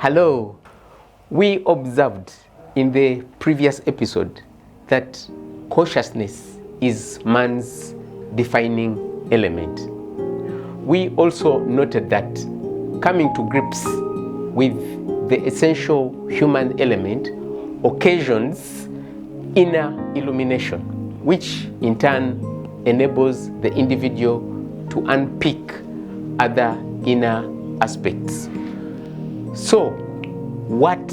Hello. We observed in the previous episode that consciousness is man's defining element. We also noted that coming to grips with the essential human element occasions inner illumination, which in turn enables the individual to unpick other inner aspects. So, what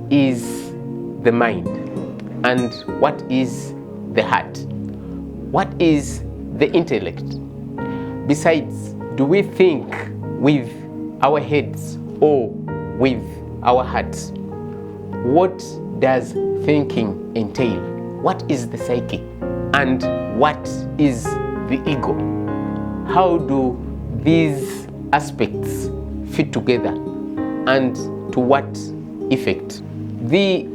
is the mind and what is the heart? What is the intellect? Besides, do we think with our heads or with our hearts? What does thinking entail? What is the psyche? And what is the ego? How do these aspects fit together, and to what effect? The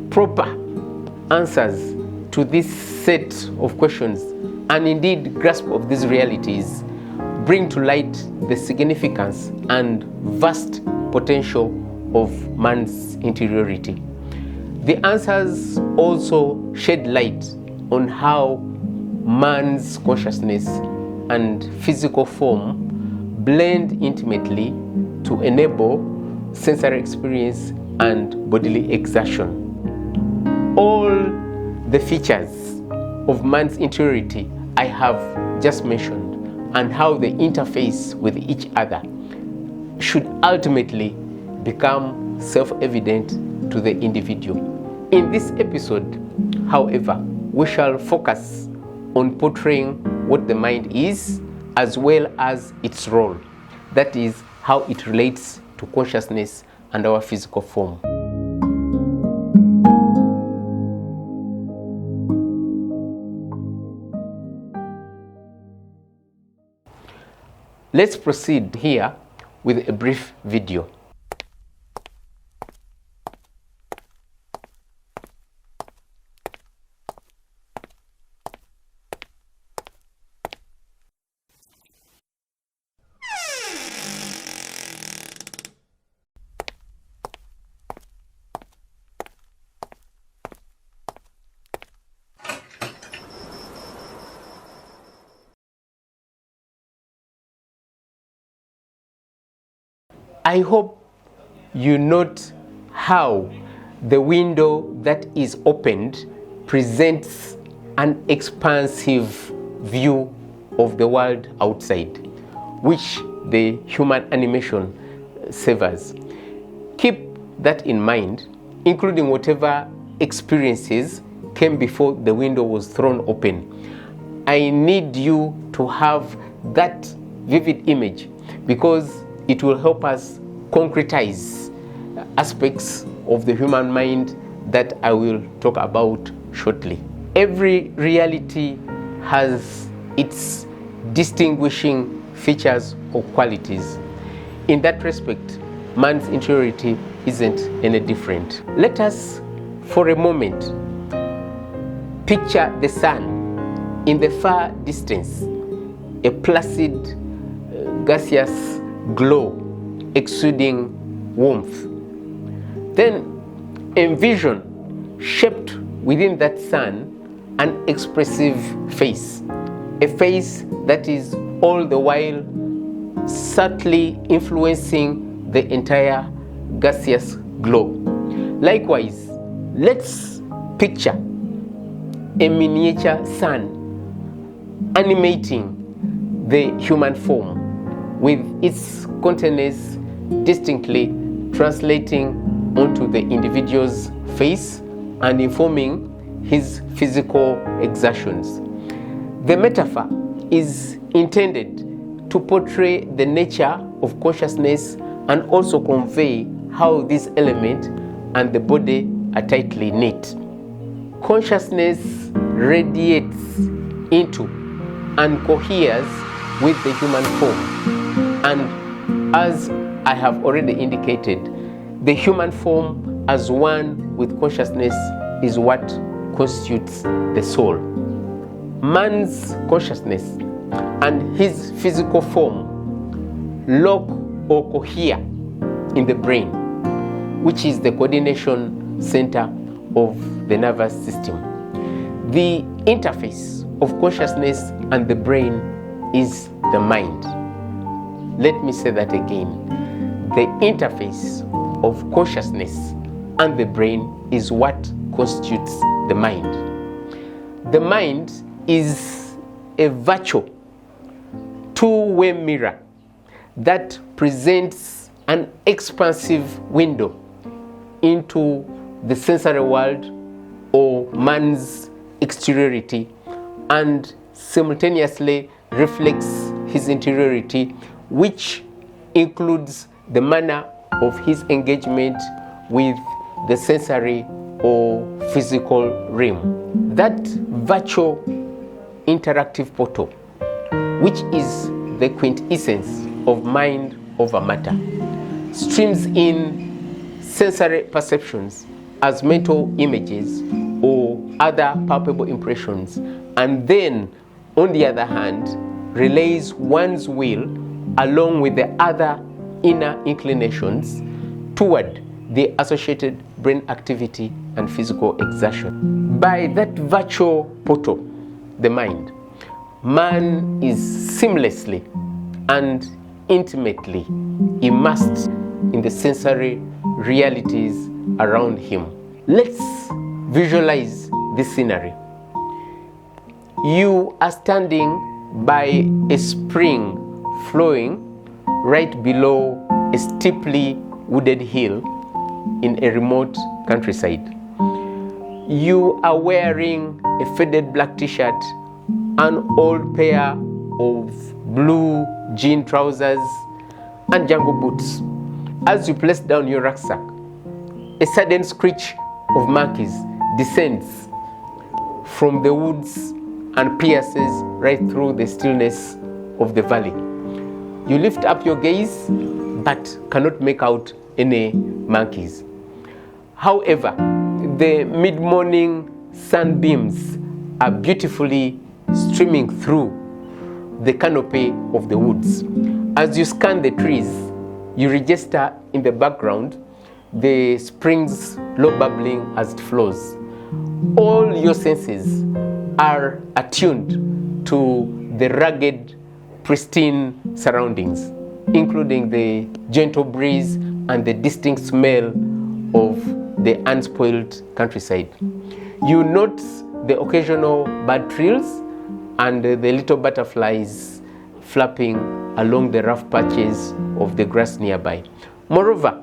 proper answers to this set of questions, and indeed grasp of these realities, bring to light the significance and vast potential of man's interiority. The answers also shed light on how man's consciousness and physical form blend intimately to enable sensory experience and bodily exertion. All the features of man's interiority I have just mentioned and how they interface with each other should ultimately become self-evident to the individual. In this episode, however, we shall focus on portraying what the mind is as well as its role. That is, how it relates to consciousness and our physical form. Let's proceed here with a brief video. I hope you note how the window that is opened presents an expansive view of the world outside, which the human animation savors. Keep that in mind, including whatever experiences came before the window was thrown open. I need you to have that vivid image because it will help us concretize aspects of the human mind that I will talk about shortly. Every reality has its distinguishing features or qualities. In that respect, man's interiority isn't any different. Let us, for a moment, picture the sun in the far distance, a placid, gaseous glow exuding warmth. Then envision, shaped within that sun, an expressive face, a face that is all the while subtly influencing the entire gaseous glow. Likewise, let's picture a miniature sun animating the human form, with its contours distinctly translating onto the individual's face and informing his physical exertions. The metaphor is intended to portray the nature of consciousness and also convey how this element and the body are tightly knit. Consciousness radiates into and coheres with the human form. And as I have already indicated, the human form as one with consciousness is what constitutes the soul. Man's consciousness and his physical form lock or cohere in the brain, which is the coordination center of the nervous system. The interface of consciousness and the brain is the mind. Let me say that again. The interface of consciousness and the brain is what constitutes the mind. The mind is a virtual two-way mirror that presents an expansive window into the sensory world or man's exteriority, and simultaneously reflects his interiority, which includes the manner of his engagement with the sensory or physical realm. That virtual interactive portal, which is the quintessence of mind over matter, streams in sensory perceptions as mental images or other palpable impressions, and then, on the other hand, relays one's will along with the other inner inclinations toward the associated brain activity and physical exertion. By that virtual portal, the mind, man is seamlessly and intimately immersed in the sensory realities around him. Let's visualize this scenery. You are standing by a spring flowing right below a steeply wooded hill in a remote countryside. You are wearing a faded black t-shirt, an old pair of blue jean trousers, and jungle boots. As you place down your rucksack, a sudden screech of monkeys descends from the woods and pierces right through the stillness of the valley. You lift up your gaze but cannot make out any monkeys. However, the mid-morning sunbeams are beautifully streaming through the canopy of the woods. As you scan the trees, you register in the background the spring's low bubbling as it flows. All your senses are attuned to the rugged, pristine surroundings, including the gentle breeze and the distinct smell of the unspoiled countryside. You note the occasional bird trills and the little butterflies flapping along the rough patches of the grass nearby. Moreover,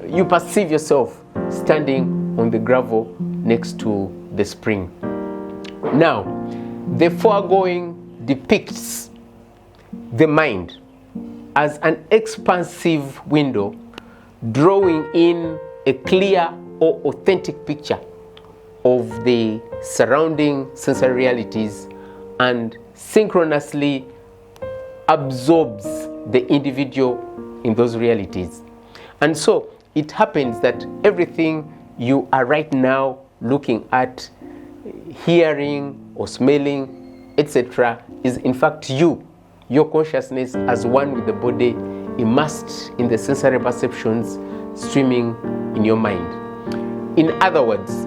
you perceive yourself standing on the gravel next to the spring. Now, the foregoing depicts the mind as an expansive window drawing in a clear or authentic picture of the surrounding sensory realities and synchronously absorbs the individual in those realities. And so it happens that everything you are right now looking at, hearing or smelling, etc., is in fact you, your consciousness as one with the body, immersed in the sensory perceptions streaming in your mind. In other words,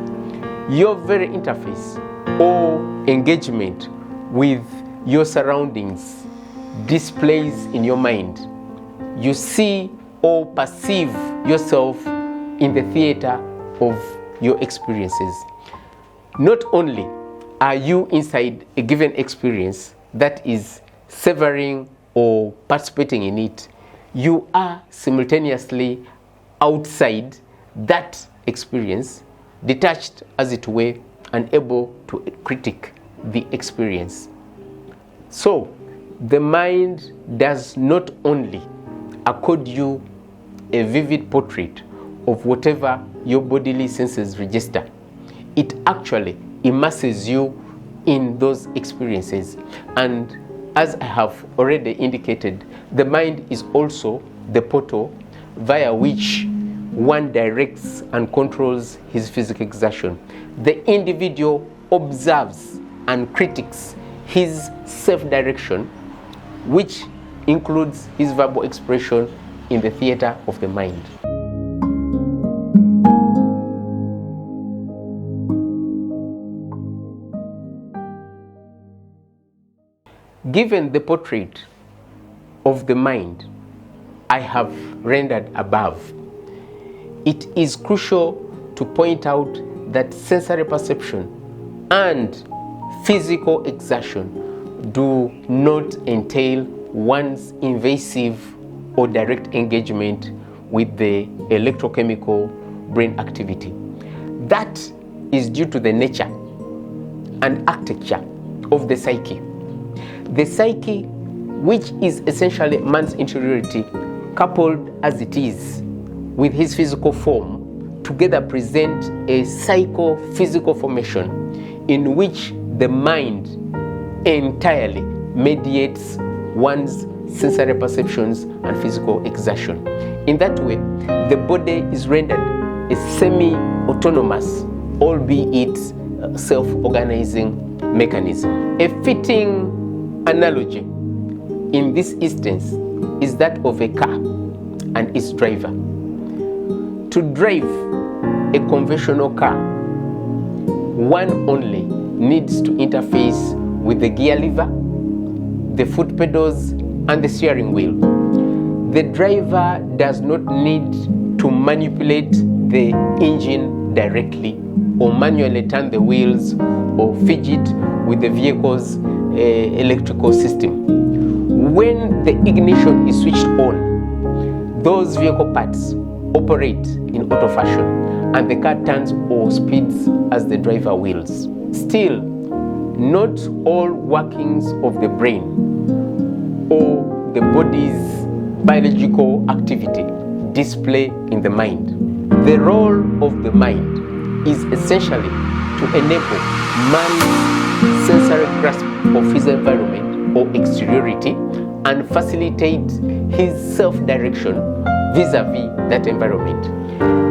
your very interface or engagement with your surroundings displays in your mind. You see or perceive yourself in the theater of your experiences. Not only are you inside a given experience that is savoring or participating in it, you are simultaneously outside that experience, detached as it were, and able to critique the experience. So, the mind does not only accord you a vivid portrait of whatever your bodily senses register, it actually immerses you in those experiences. And as I have already indicated, the mind is also the portal via which one directs and controls his physical exertion. The individual observes and critiques his self-direction, which includes his verbal expression in the theater of the mind. Given the portrait of the mind I have rendered above, it is crucial to point out that sensory perception and physical exertion do not entail one's invasive or direct engagement with the electrochemical brain activity. That is due to the nature and architecture of the psyche. The psyche, which is essentially man's interiority, coupled as it is with his physical form, together present a psychophysical formation in which the mind entirely mediates one's sensory perceptions and physical exertion. In that way, the body is rendered a semi-autonomous, albeit self-organizing mechanism. A fitting analogy in this instance is that of a car and its driver. To drive a conventional car, one only needs to interface with the gear lever, the foot pedals, and the steering wheel. The driver does not need to manipulate the engine directly or manually turn the wheels or fidget with the vehicle's electrical system. When the ignition is switched on, those vehicle parts operate in auto fashion and the car turns or speeds as the driver wills. Still, not all workings of the brain or the body's biological activity display in the mind. The role of the mind is essentially to enable man's sensory grasp of his environment or exteriority and facilitate his self-direction vis-a-vis that environment.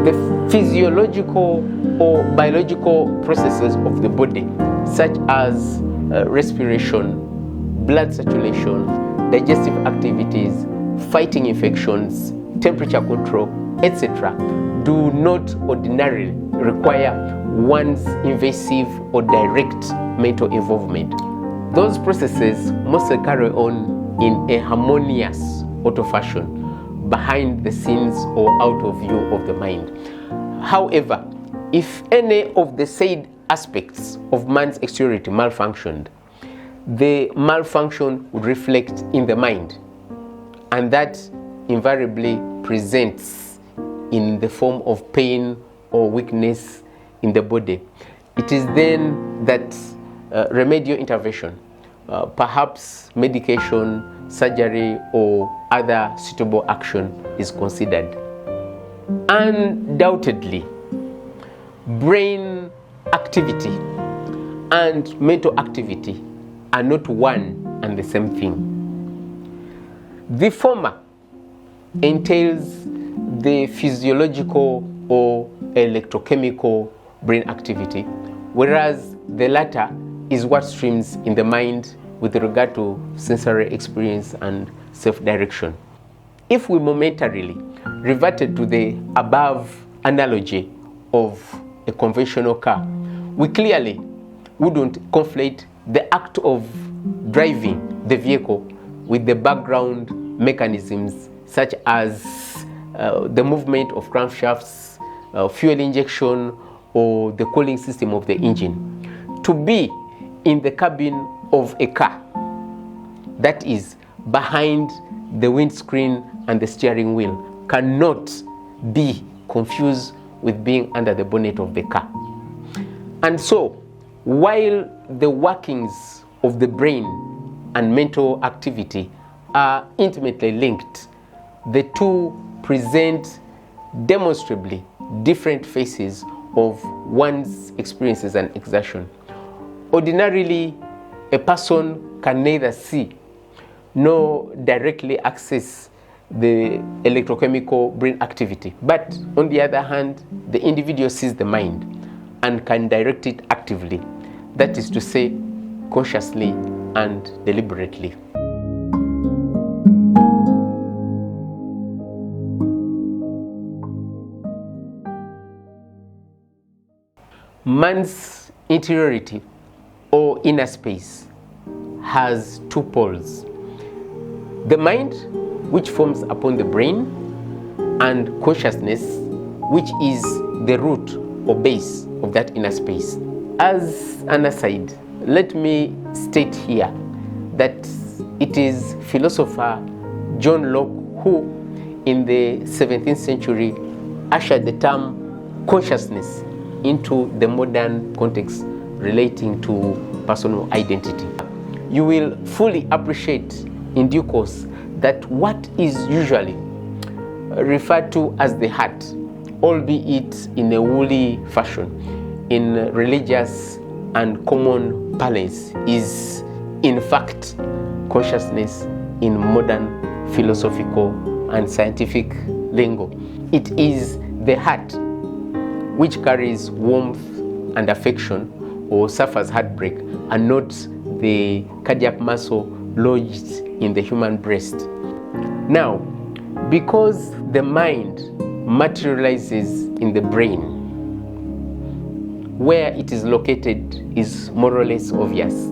The physiological or biological processes of the body, such as respiration, blood circulation, digestive activities, fighting infections, temperature control, etc., do not ordinarily require one's invasive or direct mental involvement. Those processes mostly carry on in a harmonious auto fashion behind the scenes or out of view of the mind. However, if any of the said aspects of man's exteriority malfunctioned, the malfunction would reflect in the mind, and that invariably presents in the form of pain or weakness in the body. It is then that remedial intervention, perhaps medication, surgery, or other suitable action is considered. Undoubtedly, brain activity and mental activity are not one and the same thing. The former entails the physiological or electrochemical brain activity, whereas the latter is what streams in the mind with regard to sensory experience and self-direction. If we momentarily reverted to the above analogy of a conventional car, we clearly wouldn't conflate the act of driving the vehicle with the background mechanisms such as the movement of crankshafts, fuel injection, or the cooling system of the engine. To be in the cabin of a car, that is, behind the windscreen and the steering wheel, cannot be confused with being under the bonnet of the car. And so, while the workings of the brain and mental activity are intimately linked, the two present demonstrably different faces of one's experiences and exertion. Ordinarily, a person can neither see nor directly access the electrochemical brain activity, but on the other hand, the individual sees the mind and can direct it actively, that is to say, consciously and deliberately. Man's interiority or inner space has two poles: the mind, which forms upon the brain, and consciousness, which is the root or base of that inner space. As an aside, let me state here that it is philosopher John Locke who, in the 17th century, ushered the term consciousness into the modern context relating to personal identity. You will fully appreciate in due course that what is usually referred to as the heart, albeit in a woolly fashion, in religious and common parlance, is in fact consciousness in modern philosophical and scientific lingo. It is the heart which carries warmth and affection or suffers heartbreak, and not the cardiac muscle lodged in the human breast. Now, because the mind materializes in the brain, where it is located is more or less obvious.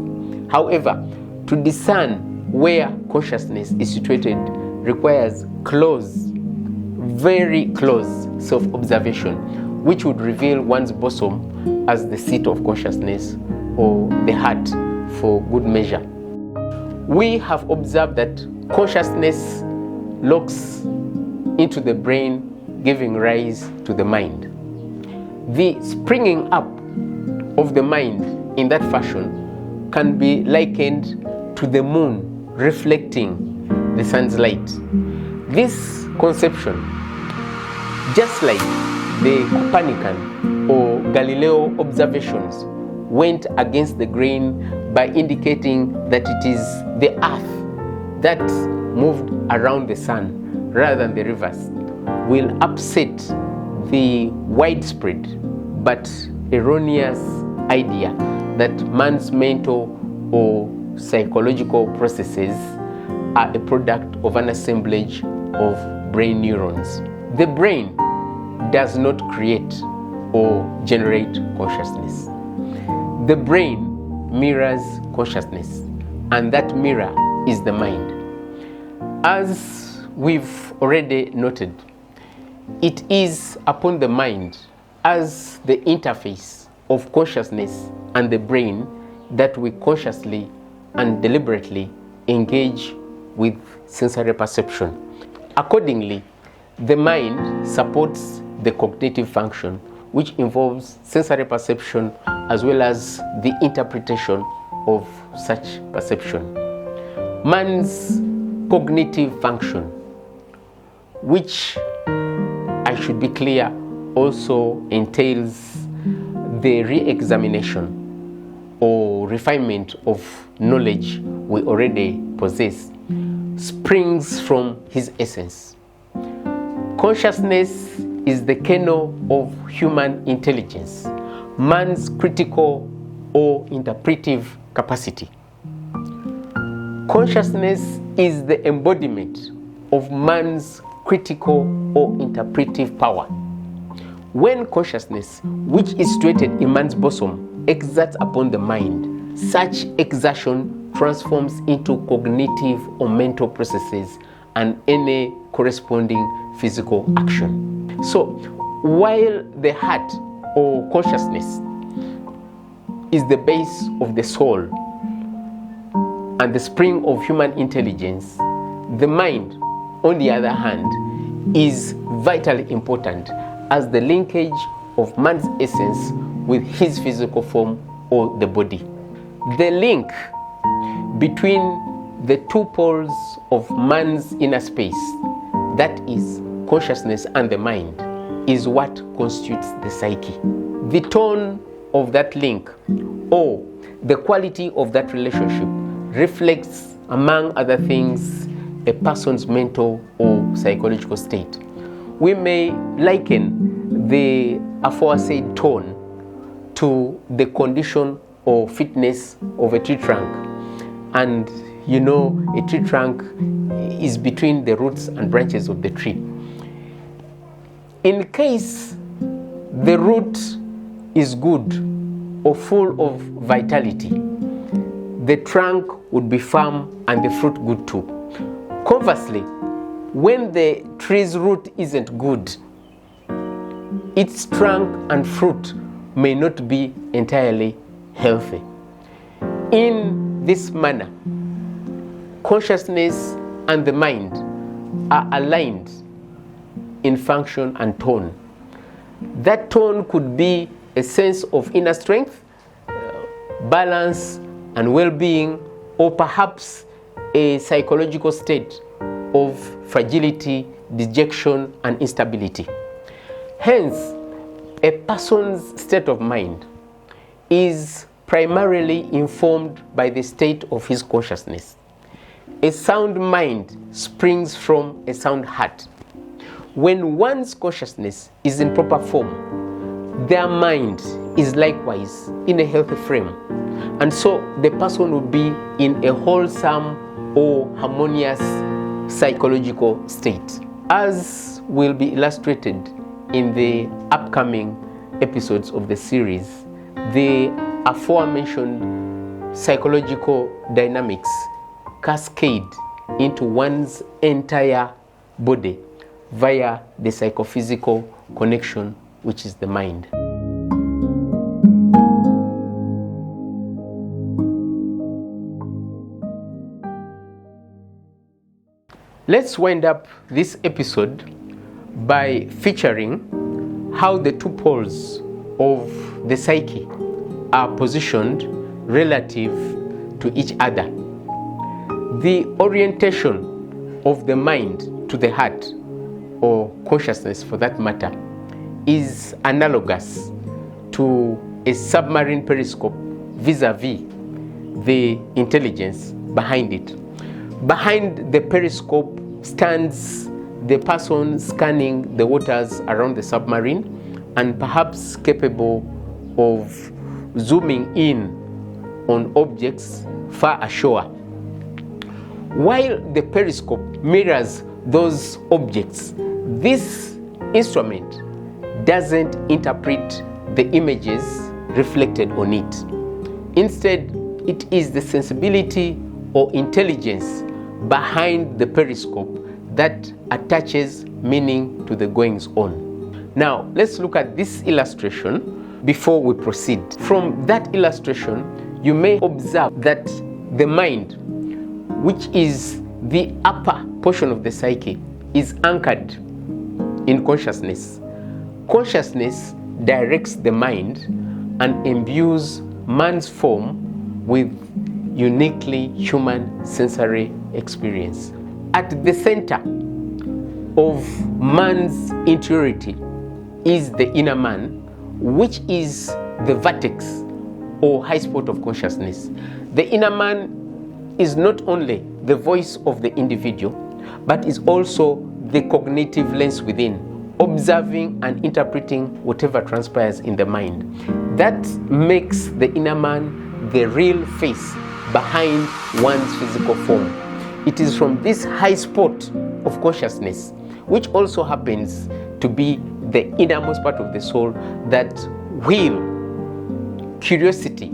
However, to discern where consciousness is situated requires close, very close self-observation, which would reveal one's bosom as the seat of consciousness, or the heart for good measure. We have observed that consciousness locks into the brain, giving rise to the mind. The springing up of the mind in that fashion can be likened to the moon reflecting the sun's light. This conception, just like the Copernican or Galileo observations, went against the grain by indicating that it is the earth that moved around the sun rather than the reverse, will upset the widespread but erroneous idea that man's mental or psychological processes are a product of an assemblage of brain neurons. The brain does not create or generate consciousness. The brain mirrors consciousness, and that mirror is the mind. As we've already noted, it is upon the mind as the interface of consciousness and the brain that we consciously and deliberately engage with sensory perception. Accordingly, the mind supports the cognitive function, which involves sensory perception as well as the interpretation of such perception. Man's cognitive function, which, I should be clear, also entails the re-examination or refinement of knowledge we already possess, springs from his essence. Consciousness is the kernel of human intelligence, man's critical or interpretive capacity. Consciousness is the embodiment of man's critical or interpretive power. When consciousness, which is situated in man's bosom, exerts upon the mind, such exertion transforms into cognitive or mental processes and any corresponding physical action. So, while the heart or consciousness is the base of the soul and the spring of human intelligence, the mind, on the other hand, is vitally important as the linkage of man's essence with his physical form or the body. The link between the two poles of man's inner space, that is consciousness and the mind, is what constitutes the psyche. The tone of that link or the quality of that relationship reflects, among other things, a person's mental or psychological state. We may liken the aforesaid tone to the condition or fitness of a tree trunk. And you know, a tree trunk is between the roots and branches of the tree. In case the root is good or full of vitality, the trunk would be firm and the fruit good too. Conversely, when the tree's root isn't good, its trunk and fruit may not be entirely healthy. In this manner, consciousness and the mind are aligned in function and tone. That tone could be a sense of inner strength, balance, and well-being, or perhaps a psychological state of fragility, dejection, and instability. Hence, a person's state of mind is primarily informed by the state of his consciousness. A sound mind springs from a sound heart. When one's consciousness is in proper form, their mind is likewise in a healthy frame. And so the person will be in a wholesome or harmonious psychological state. As will be illustrated in the upcoming episodes of the series, the aforementioned psychological dynamics cascade into one's entire body via the psychophysical connection, which is the mind. Let's wind up this episode by featuring how the two poles of the psyche are positioned relative to each other. The orientation of the mind to the heart, or consciousness for that matter, is analogous to a submarine periscope vis-a-vis the intelligence behind it. Behind the periscope stands the person scanning the waters around the submarine and perhaps capable of zooming in on objects far ashore. While the periscope mirrors those objects, this instrument doesn't interpret the images reflected on it. Instead, it is the sensibility or intelligence behind the periscope that attaches meaning to the goings on. Now, let's look at this illustration before we proceed. From that illustration, you may observe that the mind, which is the upper portion of the psyche, is anchored in consciousness. Consciousness directs the mind and imbues man's form with uniquely human sensory experience. At the center of man's interiority is the inner man, which is the vertex or high spot of consciousness. The inner man is not only the voice of the individual, but is also the cognitive lens within, observing and interpreting whatever transpires in the mind. That makes the inner man the real face behind one's physical form. It is from this high spot of consciousness, which also happens to be the innermost part of the soul, that will, curiosity,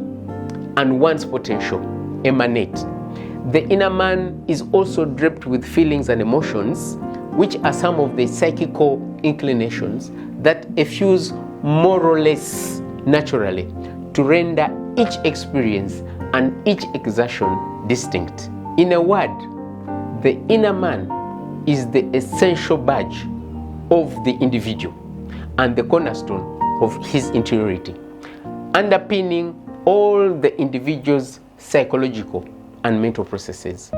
and one's potential emanate. The inner man is also draped with feelings and emotions, which are some of the psychical inclinations that effuse more or less naturally to render each experience and each exertion distinct. In a word, the inner man is the essential badge of the individual and the cornerstone of his interiority, underpinning all the individual's psychological and mental processes.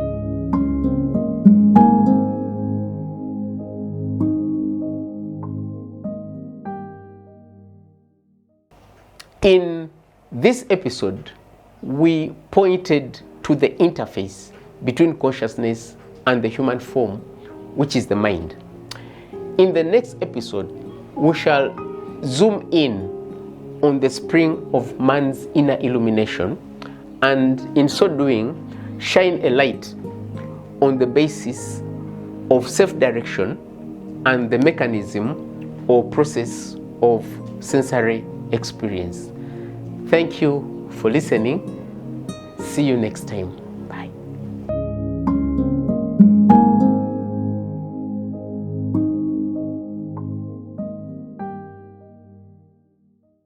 In this episode, we pointed to the interface between consciousness and the human form, which is the mind. In the next episode, we shall zoom in on the spring of man's inner illumination, and in so doing, shine a light on the basis of self-direction and the mechanism or process of sensory experience. Thank you for listening. See you next time.